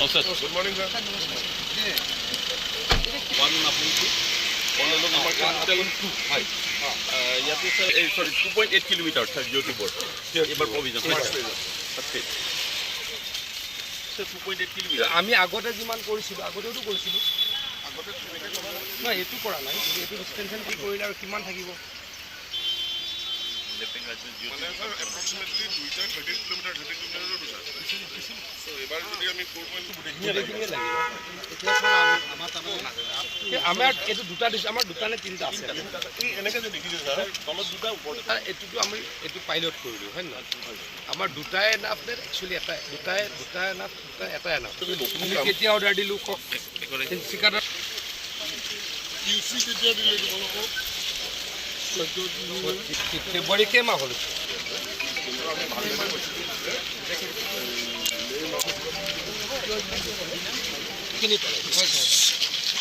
Good morning, sir. One আপনি বললো আমার কাউন্টেবল 2 হয় ইয়াতে স্যার এই সরি 2.8 কিলোমিটার স্যার জিওটি বোর্ড এবার প্রভিজন স্যার 2.8 কিলোমিটার আমি আগতে যিমান কৰিছিলো আগতেও কৰিছিলো আগতে না এটো কৰা নাই এটো ডিসটেনশন কি কৰিলে আৰু কিমান থাকিব মানে sir approximately 30 kilometre road sir so এবাৰ যদি আমি 4.2 দেখিয়ে লাগিব এতিয়া আমাৰ এটো দুটা আমাৰ দুটা নে তিনটা আছে কি এনেকে যে দেখিছে স্যাৰ তলত দুটা ওপৰত এটোটো আমি এটো পাইলট কৰিলো হয় না আমাৰ দুটাই এনাফ নে একচুয়ালি এটা দুটা এনাফ এটা এনাফ তুমি কেতিয়া অৰ্ডাৰ দিলো কক ঠিকাদাৰ কিউসি কেতিয়া দিলে তোমালোকক ফেব্ৰুৱাৰী কে মাহ হ'ল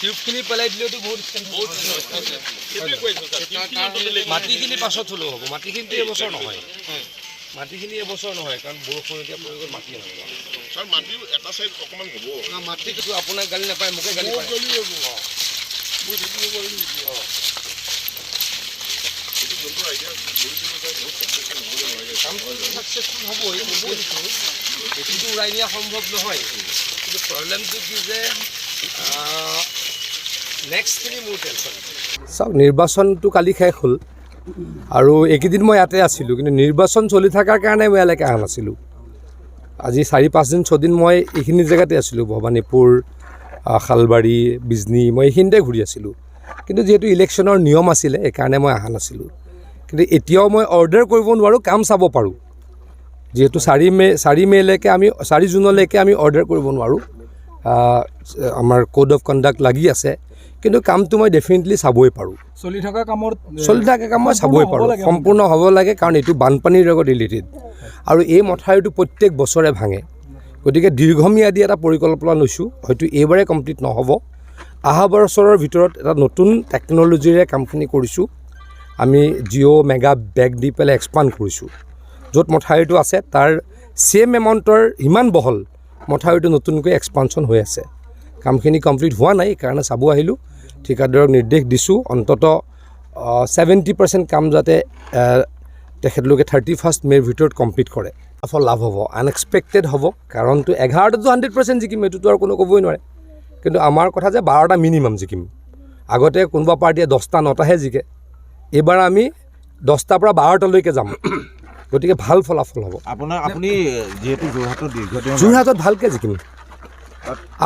টিউবখিনি পেলাই দিলেতো বহুত মাটিখিনি পাছত হ'লেও হ'ব মাটিখিনিতো এবছৰ নহয় মাটিখিনি এবছৰ নহয় কাৰণ বৰষুণ এতিয়া পৰি গ'ল মাটি নহ'ব স্যার মাটি এটা সাইড অকমান হ'ব না মাটিটো আপোনাক গালি নাপায় মোকে গালি পায় মই দেখিব পাৰিম এইটো যোনটো আইডিয়া কৰিছিলোঁ স্যাৰ বহুত সাকসেসফুল হ'বলৈ লাগে কামটো সাকসেসফুল হ'বই এইটোতো উৰাই নিয়া সম্ভৱ নহয় কিন্তু প্ৰব্লেমটো কি যে নেক্সটখিনি মোৰ টেনশ্যন চাওক নিৰ্বাচনটো কালি শেষ হ'ল আৰু এইকেইদিন মই ইয়াতে আছিলোঁ কিন্তু নিৰ্বাচন চলি থকাৰ কাৰণে মই ইয়ালৈকে অহা নাছিলোঁ আজি 4-5 দিন 6 দিন মই এইখিনি জেগাতে আছিলোঁ ভৱানীপুৰ খালবাৰী বিজনী মই এইখিনিতে ঘূৰি আছিলোঁ কিন্তু যিহেতু ইলেকশ্যনৰ নিয়ম আছিলে এইকাৰণে মই অহা নাছিলোঁ কিন্তু এতিয়াও মই অৰ্ডাৰ কৰিব নোৱাৰোঁ কাম চাব পাৰোঁ যিহেতু 4 মে'লৈকে আমি 4 জুনলৈকে আমি অৰ্ডাৰ কৰিব নোৱাৰোঁ আমাৰ কোড অফ কণ্ডাক্ট লাগি আছে কিন্তু কামটো মই ডেফিনেটলি চাবই পাৰোঁ চলি থকা কাম মই চাবই পাৰোঁ সম্পূৰ্ণ হ'ব লাগে কাৰণ এইটো বানপানীৰ লগত ৰিলেটেড আৰু এই মথাউৰিটো প্ৰত্যেক বছৰে ভাঙে গতিকে দীৰ্ঘম্যাদী এটা পৰিকল্পনা লৈছোঁ হয়তো এইবাৰে কমপ্লিট নহ'ব অহা বছৰৰ ভিতৰত এটা নতুন টেকন'লজিৰে কামখিনি কৰিছোঁ আমি জিঅ' মেগা বেগ দি পেলাই এক্সপাণ্ড কৰিছোঁ য'ত মথাউৰিটো আছে তাৰ ছেম এমাউণ্টৰ ইমান বহল মথাউৰিটো নতুনকৈ এক্সপানশ্যন হৈ আছে কামখিনি কমপ্লিট হোৱা নাই কাৰণে চাব আহিলোঁ ঠিকাদাৰক নিৰ্দেশ দিছোঁ অন্ততঃ 70% কাম যাতে তেখেতলোকে 31 মে'ৰ ভিতৰত কমপ্লিট কৰে লাভ হ'ব আনএক্সপেক্টেড হ'ব কাৰণটো 11টাতো 100% জিকিম এইটোতো আৰু কোনো ক'বই নোৱাৰে কিন্তু আমাৰ কথা যে 12টা মিনিমাম জিকিম আগতে কোনোবা পাৰ্টিয়ে 10টা 9টাহে জিকে এইবাৰ আমি 10টাৰ পৰা 12টালৈকে যাম গতিকে ভাল ফলাফল হ'ব আপুনি যেহেতু যোৰহাটত ভালকৈ জিকিম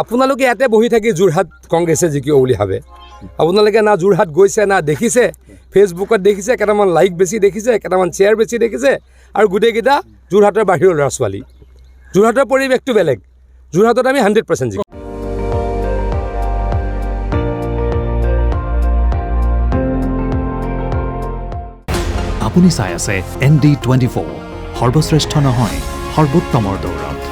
আপোনালোকে ইয়াতে বহি থাকি যোৰহাট কংগ্ৰেছে জিকিব বুলি ভাবে আপোনালোকে না যোৰহাট গৈছে না দেখিছে ফেচবুকত দেখিছে কেইটামান লাইক বেছি দেখিছে কেইটামান শ্বেয়াৰ বেছি দেখিছে আৰু গোটেইকেইটা যোৰহাটৰ বাহিৰৰ ল'ৰা ছোৱালী যোৰহাটৰ পৰিৱেশটো বেলেগ যোৰহাটত আমি 100% জিকিম আপুনি চাই আছে ND24 সৰ্বশ্ৰেষ্ঠ নহয় সৰ্বোত্তমৰ দৌৰত